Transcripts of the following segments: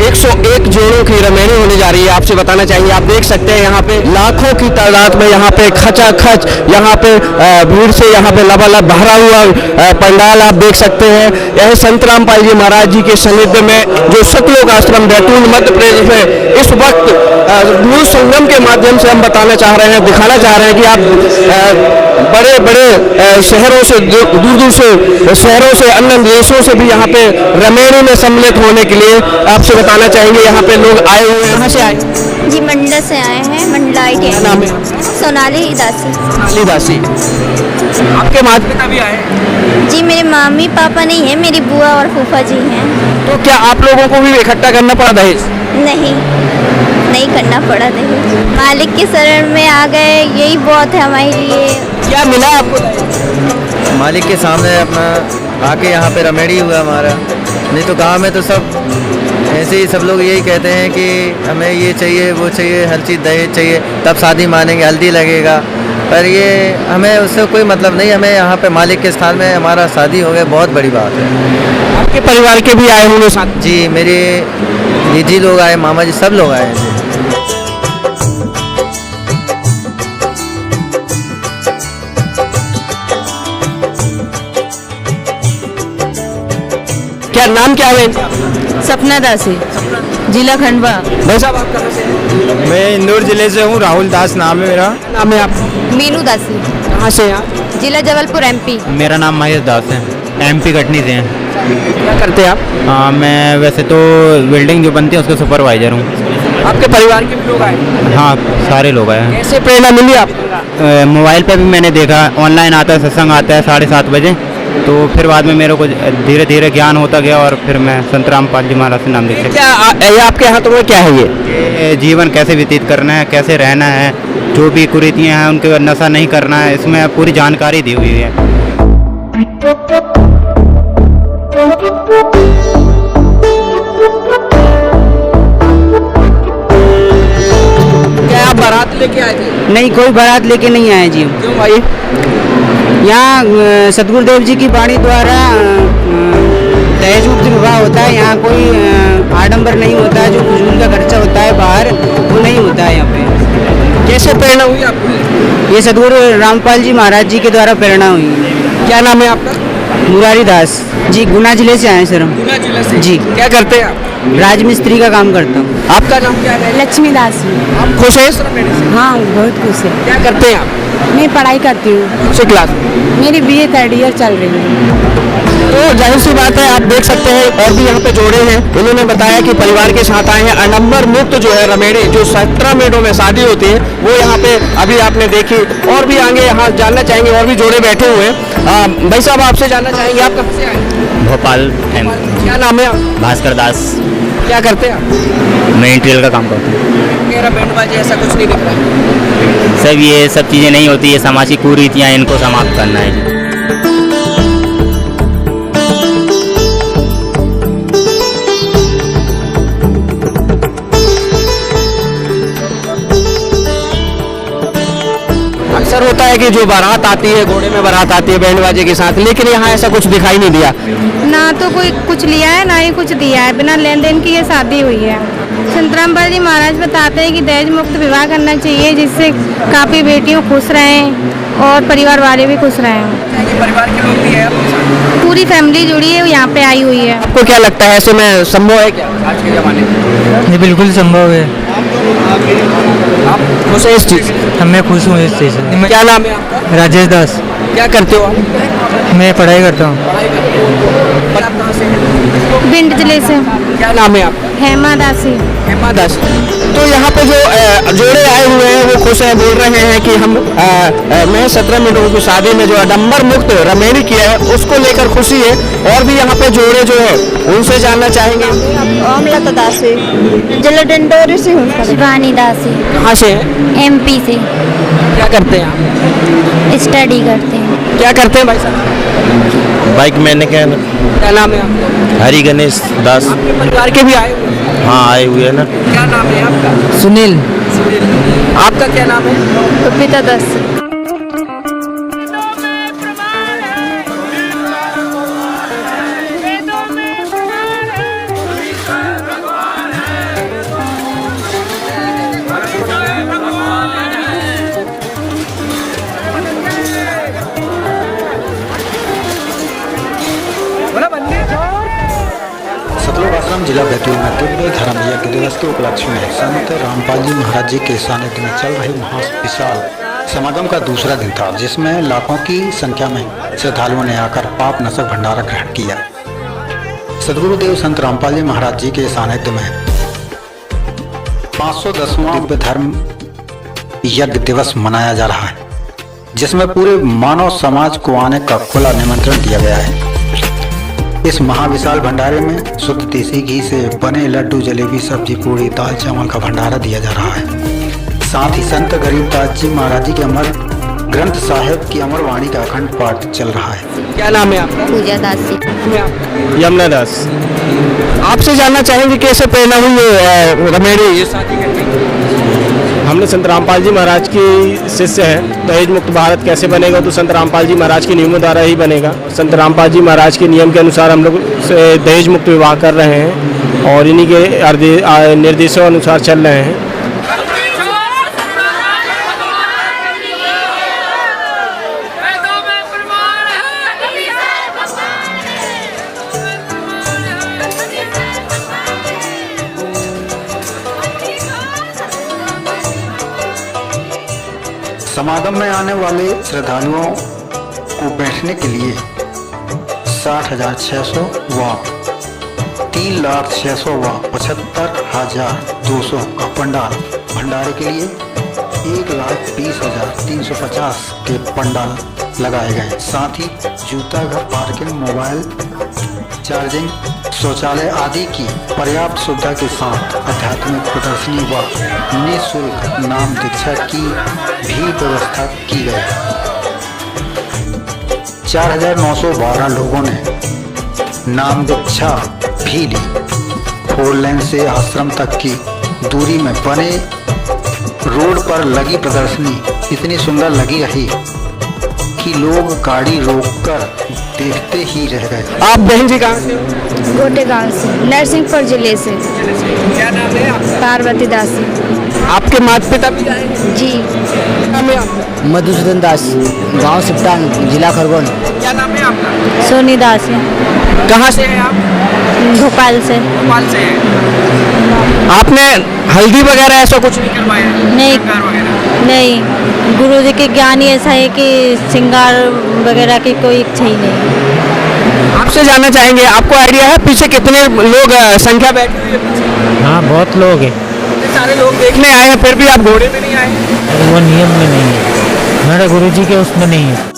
101 जोड़ों की रमेणी होने जा रही है। आपसे बताना चाहेंगे, आप देख सकते हैं यहाँ पे लाखों की तादाद में यहाँ पे खचाखच यहाँ पे भीड़ से यहाँ पे लबालब भरा हुआ पंडाल आप देख सकते हैं। यह संत रामपाल जी महाराज जी के सानिध्य में जो सतलोक आश्रम बैतूल मध्य प्रदेश में इस वक्त न्यूज संगम के माध्यम से हम बताना चाह रहे हैं, दिखाना चाह रहे हैं कि आप बड़े बड़े शहरों से दूर दूर से शहरों से अन्य देशों से भी यहाँ पे रमेणी में सम्मिलित होने के लिए आपसे बताना चाहेंगे यहाँ पे लोग आए हुए हैं। कहाँ से आए? जी मंडला से आए हैं, मंडला ITI। क्या नाम है? सोनाली दासी। सोनाली दासी। आपके माता पिता भी आए हैं? जी मेरे मम्मी पापा नहीं है, मेरी बुआ और फूफा जी हैं। तो क्या आप लोगों को भी इकट्ठा करना पड़ा दहेज? नहीं करना पड़ा दहेज, मालिक के शरण में आ गए, यही बहुत है हमारे लिए। क्या मिला आपको? मालिक के सामने अपना आके यहाँ पे रमेड़ी हुआ हमारा। नहीं तो गांव में तो सब ऐसे ही सब लोग यही कहते हैं कि हमें ये चाहिए वो चाहिए, हर चीज़ दहेज चाहिए तब शादी मानेंगे, हल्दी लगेगा। पर ये हमें उससे कोई मतलब नहीं, हमें यहाँ पे मालिक के स्थान में हमारा शादी हो गया, बहुत बड़ी बात है। आपके परिवार के भी आए होंगे साथ? जी मेरे दीदी लोग आए, मामा जी सब लोग आए। क्या नाम क्या है? सपना दासी, जिला खंडवा। भाई साहब आप कहाँ से हैं? मैं इंदौर जिले से हूँ, राहुल दास नाम है मेरा। नाम है आपका? मीनू दासी, कहाँ से हैं आप? जिला जबलपुर MP। मेरा नाम महेश दास है, MP कटनी से हैं। क्या करते हैं आप? हाँ मैं वैसे तो वेल्डिंग जो बनती है उसका सुपरवाइजर हूँ। आपके परिवार के भी लोग आए? हाँ सारे लोग आए हैं। कैसे प्रेरणा मिली आपको? मोबाइल पे भी मैंने देखा, ऑनलाइन आता है, सत्संग आता है 7:30 बजे। तो फिर बाद में मेरे को धीरे धीरे ज्ञान होता गया और फिर मैं संत रामपाल जी महाराज से नाम लिख क्या ये आपके हाथों में क्या है? ये जीवन कैसे व्यतीत करना है, कैसे रहना है, जो भी कुरीतियाँ हैं उनके नशा नहीं करना है, इसमें पूरी जानकारी दी हुई है। क्या आप बारात लेके आए थे? नहीं, कोई बारात लेके नहीं आए जी। क्यों भाई? यहाँ सतगुरुदेव जी की वाणी द्वारा दहेज मुक्त विवाह होता है। यहाँ कोई आडंबर नहीं होता है, जो फजूल का खर्चा होता है बाहर वो नहीं होता है यहाँ पे। कैसे प्रेरणा हुई आपको? ये सतगुरु रामपाल जी महाराज जी के द्वारा प्रेरणा हुई। क्या नाम है आपका? मुरारी दास जी, गुना जिले से आए सर हम। गुना जिले से? जी। क्या करते हैं आप? राजमिस्त्री का काम करता हूँ। आपका नाम क्या है? लक्ष्मी दास। आप खुश हैं इस रमेणी से? हाँ बहुत खुश है। क्या करते हैं आप? मैं पढ़ाई करती हूँ, कौन सी क्लास? मेरी BA 3rd ईयर चल रही है। तो जाहिर सी बात है, आप देख सकते हैं और भी यहाँ पे जोड़े हैं। उन्होंने बताया कि परिवार के साथ आए हैं। आडंबर मुक्त जो है रमेड़ी, जो 17 मिनटों में शादी होती है, वो यहाँ पे अभी आपने देखी। और भी आगे यहाँ जानना चाहेंगे, और भी जोड़े बैठे हुए हैं। भाई साहब आपसे जानना चाहेंगे, आप कहाँ से आए? भोपाल। क्या नाम है आप? भास्कर दास। क्या करते हैं आप? मैं इंटीरियर का काम करता हूँ। मेरा बैंड बाजी ऐसा कुछ नहीं दिख रहा। सब ये सब चीज़ें नहीं होती है, सामाजिक कुरीतियाँ, इनको समाप्त करना है जी। अक्सर होता है कि जो बारात आती है, घोड़े में बारात आती है बैंड बाजे के साथ, लेकिन यहाँ ऐसा कुछ दिखाई नहीं दिया। ना तो कोई कुछ लिया है, ना ही कुछ दिया है, बिना लेन देन की ये शादी हुई है। संत रामपाल जी महाराज बताते हैं कि दहेज मुक्त विवाह करना चाहिए, जिससे काफ़ी बेटियों खुश रहें और परिवार वाले भी खुश रहें। परिवार के लोग भी हैं? पूरी फैमिली जुड़ी है, यहाँ पे आई हुई है। आपको क्या लगता है, ऐसे में संभव है क्या आज के ज़माने में? ये बिल्कुल संभव है। आप खुश हैं इस चीज़? मैं खुश हूँ इस चीज़ से। क्या नाम है आपका? राजेश दास। क्या करते हो आप? मैं पढ़ाई करता हूँ। और आप कहाँ से हैं? भिंड जिले से। क्या नाम है आपका? हेमा दासी। हेमा दास। तो यहाँ पे जो जोड़े आए हुए हैं वो खुश हैं, बोल रहे हैं कि हम मैं 17 मिनटों की शादी में जो आडंबर मुक्त रमेणी किया है उसको लेकर खुशी है। और भी यहाँ पे जोड़े जो है उनसे जानना चाहेंगे। अमलता दासी, जिला डिंडोरी से हूँ। शिवानी दासी। कहाँ से हैं? MP से। क्या करते हैं आप? स्टडी करते हैं। क्या करते हैं भाई साहब? Bike mechanic. क्या नाम है आपका? हरि गणेश दास। आपके परिवार के भी आए हुए हैं? हाँ आए हुए हैं ना। क्या नाम है आपका? सुनील। आपका क्या नाम है? बबीता दास। संतराम जिला बैतूल में दिव्य धर्म यज्ञ दिवस के उपलक्ष्य में संत रामपाल जी महाराज जी के सानिध्य में चल रहे महाविशाल समागम का दूसरा दिन था, जिसमें लाखों की संख्या में श्रद्धालुओं ने आकर पाप नशक भंडारा ग्रहण किया। सदगुरुदेव संत रामपाल जी महाराज जी के सानिध्य में 510वां दिव्य धर्म यज्ञ दिवस मनाया जा रहा है, जिसमें पूरे मानव समाज को आने का खुला निमंत्रण दिया गया है। इस महाविशाल भंडारे में शुद्ध देसी घी से बने लड्डू, जलेबी, सब्जी, पूड़ी, दाल चावल का भंडारा दिया जा रहा है। साथ ही संत गरीबदास जी महाराज जी के अमर ग्रंथ साहिब की अमर वाणी का अखंड पाठ चल रहा है। क्या नाम है आपका? पूजा दासी। यमुना दास। आपसे जानना चाहेंगे कैसे प्रेरणा हुई ये रमेड़ी ये शादी करने की? हमने संत रामपाल जी महाराज की शिष्य हैं। दहेज मुक्त भारत कैसे बनेगा, तो संत रामपाल जी महाराज के नियमों द्वारा ही बनेगा। संत रामपाल जी महाराज के नियम के अनुसार हम लोग दहेज मुक्त विवाह कर रहे हैं और इन्हीं के निर्देशों अनुसार चल रहे हैं। समागम में आने वाले श्रद्धालुओं को बैठने के लिए 60,600 व 3,06,000 व 75,200 का पंडाल, भंडारे के लिए 1,20,350 के पंडाल लगाए गए। साथ ही जूता घर, पार्किंग, मोबाइल चार्जिंग, शौचालय आदि की पर्याप्त सुविधा के साथ आध्यात्मिक प्रदर्शनी व निःशुल्क नाम दीक्षा की भी व्यवस्था की गई। 4,912 लोगों ने नाम दीक्षा भी ली। 4 लेन से आश्रम तक की दूरी में बने रोड पर लगी प्रदर्शनी इतनी सुंदर लगी रही कि लोग गाड़ी रोककर देखते ही रह गए। आप बहन जी कहाँ से हो? गोटे गांव से, नरसिंहपुर जिले से। क्या नाम है आपका? पार्वती दासी। आपके माता पिता भी जाए? जी। क्या नाम है आपका? मधुसूदन दास, गांव सिपटान, जिला खरगोन। क्या नाम है आपका? सोनी दास। कहाँ से हैं आप? भोपाल से। भोपाल से हैं। आपने हल्दी वगैरह ऐसा कुछ नहीं करवाया? नहीं, श्रृंगार वगैरह? नहीं, गुरु जी के ज्ञान ही ऐसा है कि श्रृंगार वगैरह की कोई इच्छा ही नहीं। आपसे जानना चाहेंगे, आपको आइडिया है पीछे कितने लोग संख्या बैठी हुई है पीछे? हाँ, बहुत लोग हैं। इतने सारे लोग देखने आए हैं, फिर भी आप घोड़े में नहीं आए? वो नियम में नहीं है, हमारे गुरुजी के उसमें नहीं है।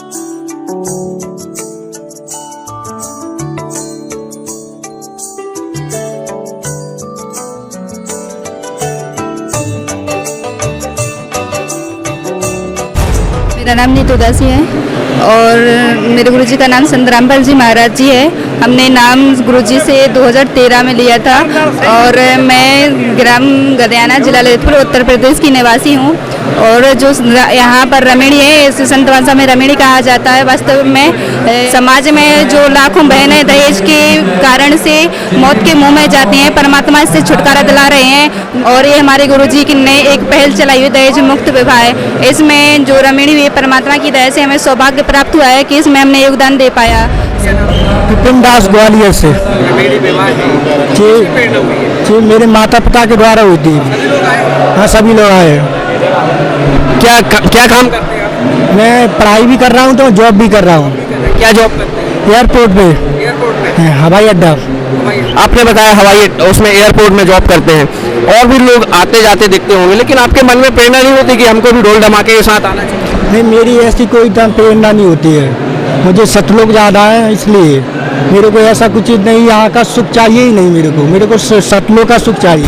मेरा नाम नीतू दासी है और मेरे गुरुजी का नाम संत रामपाल जी महाराज जी है। हमने नाम गुरुजी से 2013 में लिया था और मैं ग्राम गदयाना, जिला ललितपुर, उत्तर प्रदेश की निवासी हूँ। और जो यहाँ पर रमेड़ी है, इस संत भाषा में रमेड़ी कहा जाता है। वास्तव में समाज में जो लाखों बहनें दहेज के कारण से मौत के मुंह में जाती हैं, परमात्मा इससे छुटकारा दिला रहे हैं। और ये हमारे गुरुजी की ने एक पहल चलाई हुई दहेज मुक्त विवाह है। इसमें जो रमेड़ी हुई, परमात्मा की दया से हमें सौभाग्य प्राप्त हुआ है कि इसमें हमने योगदान दे पाया। विपिन दास ग्वालियर से। जी, मेरे माता पिता के द्वारा हुई थी। हाँ, सभी लोग आए। क्या काम करते हैं आप? मैं पढ़ाई भी कर रहा हूँ तो जॉब भी कर रहा हूँ। क्या जॉब करते हैं? एयरपोर्ट पे, हवाई अड्डा। आपने बताया हवाई उसमें एयरपोर्ट में जॉब करते हैं, और भी लोग आते जाते दिखते होंगे, लेकिन आपके मन में प्रेरणा नहीं होती कि हमको भी ढोल धमाके के साथ आना चाहिए? नहीं, मेरी ऐसी कोई प्रेरणा नहीं होती है। मुझे सतलोक ज़्यादा है, इसलिए मेरे को ऐसा कुछ नहीं, यहाँ का सुख चाहिए ही नहीं। मेरे को सतलोक का सुख चाहिए।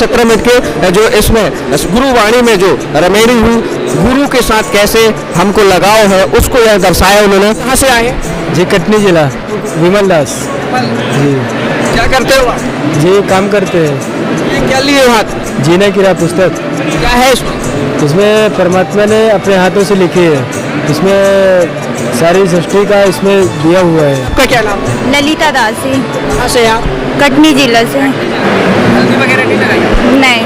17 मिनट के जो इसमें गुरुवाणी में जो रमेणी हुई, गुरु के साथ कैसे हमको लगाव है उसको यह दर्शाया उन्होंने। कहाँ से आए? जी कटनी जिला, विमल दास जी। क्या करते हो आप? जी काम करते हैं। ये क्या लिए हो हाथ? जीने की राह पुस्तक, क्या है इसमें? इसमें परमात्मा ने अपने हाथों से लिखी है, इसमें सारी सृष्टि का इसमें दिया हुआ है। आपका क्या नाम है? ललिता दासी, कहाँ से आप? कटनी जिला से। हल्दी वगैरह नहीं लगाई? नहीं,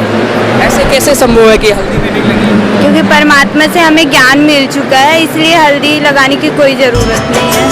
ऐसे कैसे संभव है कि हल्दी भी नहीं लगी? क्योंकि परमात्मा से हमें ज्ञान मिल चुका है, इसलिए हल्दी लगाने की कोई ज़रूरत नहीं है।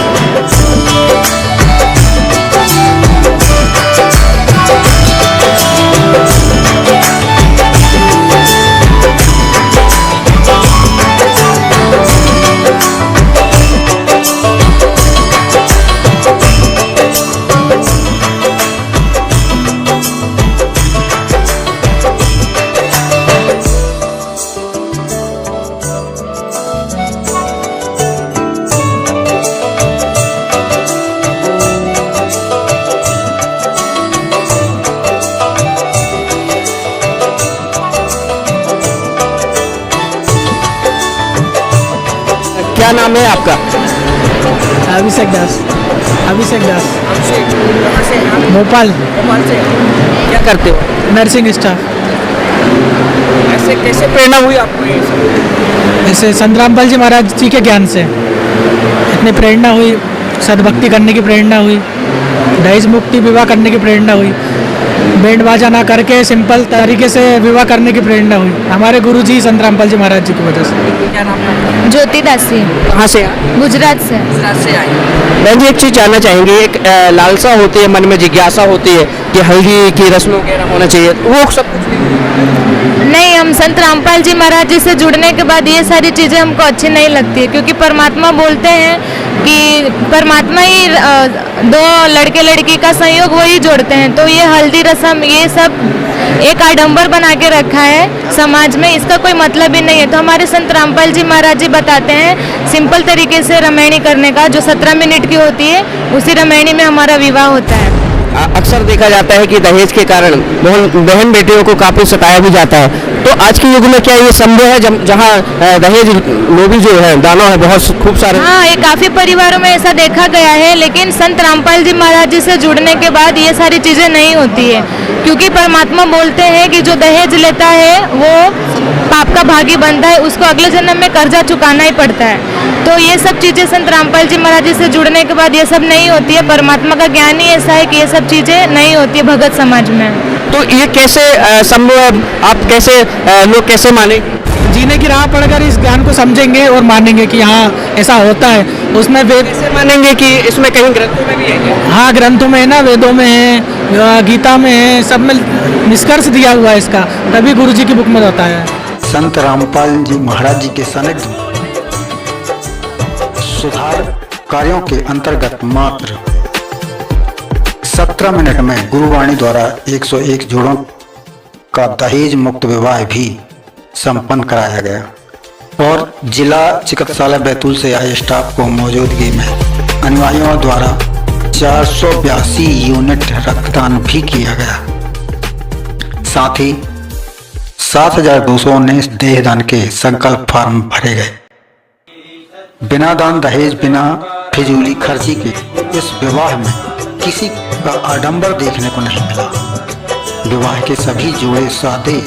क्या नाम है आपका? अभिषेक दास, अभिषेक दास, भोपाल, क्या करते हो? Nursing staff. ऐसे कैसे प्रेरणा हुई आपको ये सब? ऐसे संत रामपाल जी महाराज जी के ज्ञान से इतनी प्रेरणा हुई, सद्भक्ति करने की प्रेरणा हुई, दहेज मुक्ति विवाह करने की प्रेरणा हुई, बैंड बाजा ना करके सिंपल तरीके से विवाह करने की प्रेरणा हुई हमारे गुरु जी संत रामपाल जी महाराज जी की वजह से। क्या नाम है? ज्योति दासी, कहाँ से आए? गुजरात से। बहन जी एक चीज़ जानना चाहेंगे, एक लालसा होती है, मन में जिज्ञासा होती है कि हल्दी की रस्म वगैरह होना चाहिए, वो सब कुछ नहीं, हम संत रामपाल जी महाराज जी से जुड़ने के बाद ये सारी चीज़ें हमको अच्छी नहीं लगती है, क्योंकि परमात्मा बोलते हैं कि परमात्मा ही दो लड़के लड़की का संयोग वही जोड़ते हैं। तो ये हल्दी रस्म ये सब एक आडंबर बना के रखा है समाज में, इसका कोई मतलब ही नहीं है। तो हमारे संत रामपाल जी महाराज जी बताते हैं सिंपल तरीके से रमैणी करने का, जो 17 मिनट की होती है उसी रमैणी में हमारा विवाह होता है। अक्सर देखा जाता है कि दहेज के कारण बहन बेटियों को काफ़ी सताया भी जाता है, तो आज के युग में क्या ये संभव है जहाँ दहेज लोभी जो है दानव है बहुत खूब सारे? हाँ, ये काफ़ी परिवारों में ऐसा देखा गया है, लेकिन संत रामपाल जी महाराज जी से जुड़ने के बाद ये सारी चीज़ें नहीं होती है, क्योंकि परमात्मा बोलते हैं कि जो दहेज लेता है वो पाप का भागी बनता है, उसको अगले जन्म में कर्जा चुकाना ही पड़ता है। तो ये सब चीज़ें संत रामपाल जी महाराज जी से जुड़ने के बाद ये सब नहीं होती है। परमात्मा का ज्ञान ही ऐसा है कि ये सब चीज़ें नहीं होती है भगत समाज में। तो ये कैसे संभव है? आप कैसे लोग कैसे माने? जीने की राह पढ़कर इस ज्ञान को समझेंगे और मानेंगे कि हाँ ऐसा होता है। उसमें वेद कैसे मानेंगे कि इसमें कहीं ग्रंथों में भी है क्या? हाँ ग्रंथों में है ना, वेदों में है, गीता में है, सब में निष्कर्ष दिया हुआ है इसका, तभी गुरु जी की बुक में होता है। संत रामपाल जी महाराज जी के सानिध्य सुधार कार्यों के अंतर्गत मात्र 17 मिनट में गुरुवाणी द्वारा 101 जोड़ों का दहेज मुक्त विवाह भी संपन्न कराया गया और जिला चिकित्सालय बैतूल से आए स्टाफ को मौजूदगी में अनुयायियों द्वारा 482 यूनिट रक्तदान भी किया गया। साथ ही 7,219 देहदान के संकल्प फार्म भरे गए। बिना दान दहेज, बिना फिजूली खर्ची के इस विवाह में किसी का आडंबर देखने को नहीं मिला। विवाह के सभी जोड़े सादे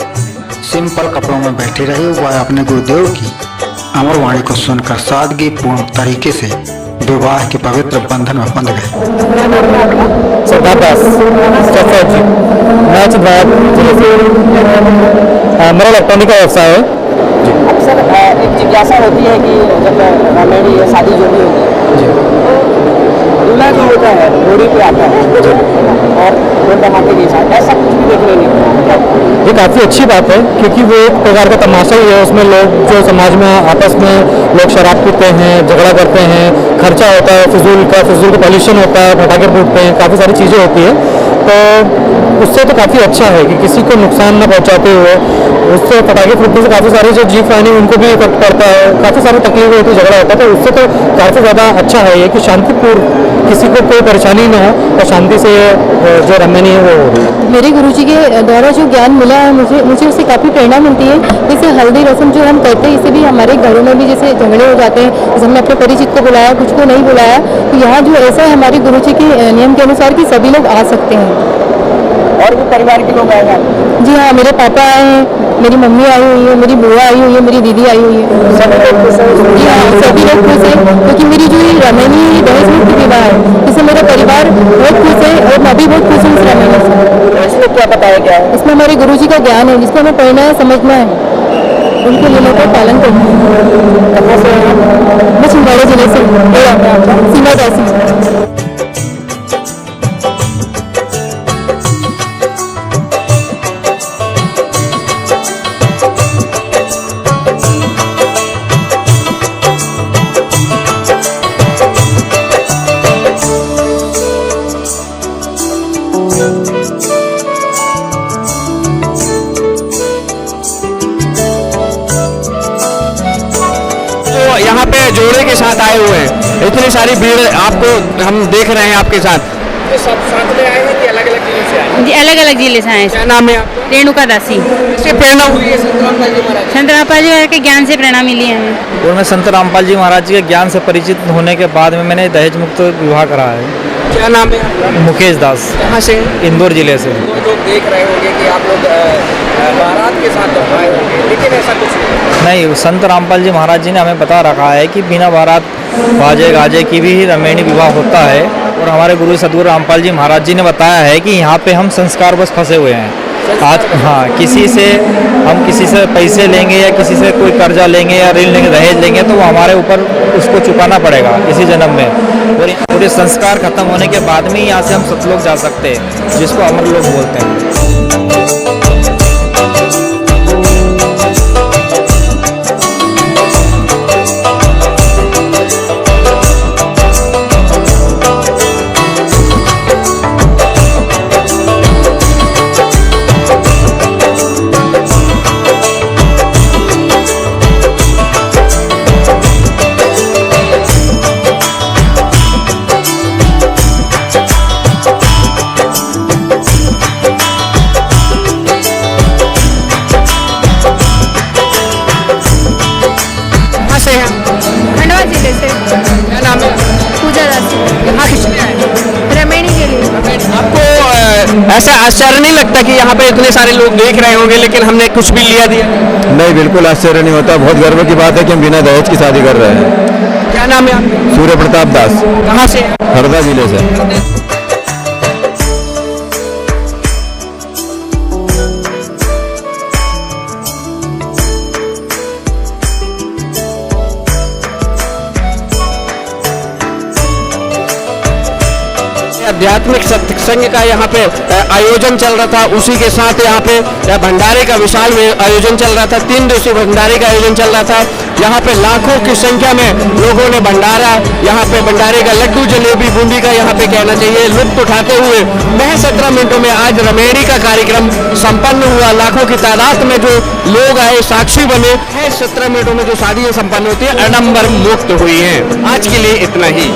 सिंपल कपड़ों में बैठे रहे व अपने गुरुदेव की अमर वाणी को सुनकर सादगी पूर्ण तरीके से विवाह के पवित्र बंधन में बंध गए। मेरा इलेक्ट्रॉनिक का व्यवसाय है। अक्सर एक जिज्ञासा होती है कि जब रमेणी या शादी जो भी होती है तो दूल्हा जो होता है घोड़ी पे आता है और दो धमाके के साथ ऐसा कुछ भी देखने नहीं मिलता। ये काफ़ी अच्छी बात है, क्योंकि वो एक प्रकार का तमाशा ही है। उसमें लोग जो समाज में आपस में लोग शराब पीते हैं, झगड़ा करते हैं, खर्चा होता है, फिजूल का पॉल्यूशन होता है, पटाखे फूटते हैं, काफ़ी सारी चीज़ें होती है। तो उससे तो काफ़ी अच्छा है कि किसी को नुकसान न पहुंचाते हुए उससे पटाखे फूटने से काफ़ी सारे जो जीव प्राणी उनको भी इफेक्ट पड़ता है, काफ़ी सारी तकलीफें होती, झगड़ा होता है, तो उससे तो काफ़ी ज़्यादा अच्छा है ये कि शांतिपूर्ण किसी को कोई परेशानी न हो और शांति से जो रमनी है वो हो रही है। मेरे गुरुजी के द्वारा जो ज्ञान मिला है मुझे उससे काफ़ी प्रेरणा मिलती है। जैसे हल्दी रस्म जो हम करते हैं, इससे भी हमारे घरों में भी जैसे झगड़े हो जाते हैं, जैसे हमने अपने परिचित को बुलाया, कुछ को नहीं बुलाया, तो यहाँ जो ऐसा है हमारे गुरुजी के नियम के अनुसार कि सभी लोग आ सकते हैं। और भी परिवार के लोग आए हैं? जी हाँ, मेरे पापा आए हैं, मेरी मम्मी आई हुई है, मेरी बुआ आई हुई है, मेरी दीदी आई हुई है। सभी लोग खुश हैं? जी हाँ, सभी लोग खुश हैं, क्योंकि मेरी जो ये रमनी दहेज मुक्त विवाह है, इससे मेरा परिवार बहुत खुश है और मैं भी बहुत खुश हूँ इस रमनी से। इसमें क्या बताया गया है? इसमें हमारे गुरुजी का ज्ञान है, जिसको हमें पढ़ना है, समझना है, उनके नियमों का पालन करना है। कहाँ से हैं आप? मैं छिंदवाड़ा जिले से सीमा दासी। यहाँ पे जोड़े के साथ आए हुए हैं, इतनी सारी भीड़ आपको हम देख रहे हैं आपके साथ। ये सब साथ में आए हैं कि अलग अलग जिले से आए हैं? जी, अलग अलग जिले से आए। क्या नाम है आपका? रेणुका दासी। इससे प्रेरणा हुई है संत रामपाल जी महाराज? संत रामपाल जी महाराज के ज्ञान से प्रेरणा मिली है हमें। और मैं संत रामपाल जी महाराज जी के ज्ञान से परिचित होने के बाद में मैंने दहेज मुक्त विवाह करा है। क्या नाम है आपका? मुकेश दास, कहाँ से? इंदौर जिले से। लोग देख रहे होंगे कि आप लोग बारात के साथ आए होंगे, लेकिन ऐसा कुछ नहीं, संत रामपाल जी महाराज जी ने हमें बता रखा है कि बिना बारात बाजे गाजे की भी रमणी विवाह होता है। और हमारे गुरु सदगुरु रामपाल जी महाराज जी ने बताया है कि यहाँ पे हम संस्कार बस फंसे हुए हैं। आज हाँ, किसी से पैसे लेंगे या किसी से कोई कर्जा लेंगे या ऋण लेंगे, दहेज लेंगे, तो वो हमारे ऊपर उसको चुकाना पड़ेगा इसी जन्म में। और पूरे संस्कार खत्म होने के बाद में यहाँ से हम सतलोक जा सकते हैं, जिसको अमर लोक बोलते हैं। खंडवा जिले से। क्या नाम है? पूजा दासी। यहाँ किस लिए आए? रमणी के लिए। आपको ऐसा आश्चर्य नहीं लगता कि यहाँ पे इतने सारे लोग देख रहे होंगे लेकिन हमने कुछ भी लिया दिया? नहीं, बिल्कुल आश्चर्य नहीं होता। बहुत गर्व की बात है कि हम बिना दहेज की शादी कर रहे हैं। क्या नाम है आपका? सूर्य प्रताप दास, कहाँ से? हरदा जिले से। आध्यात्मिक सत्संग का यहाँ पे आयोजन चल रहा था, उसी के साथ यहाँ पे भंडारे का विशाल आयोजन चल रहा था। 3 दिवसीय भंडारे का आयोजन चल रहा था। यहाँ पे लाखों की संख्या में लोगों ने भंडारा, यहाँ पे भंडारे का लड्डू जलेबी बूंदी का यहाँ पे कहना चाहिए लुत्फ उठाते हुए महज 17 मिनटों में आज रमेड़ी का कार्यक्रम संपन्न हुआ। लाखों की तादाद में जो लोग आए, साक्षी बने। 17 मिनटों में जो शादी संपन्न होती है आडंबर मुक्त हुई है। आज के लिए इतना ही।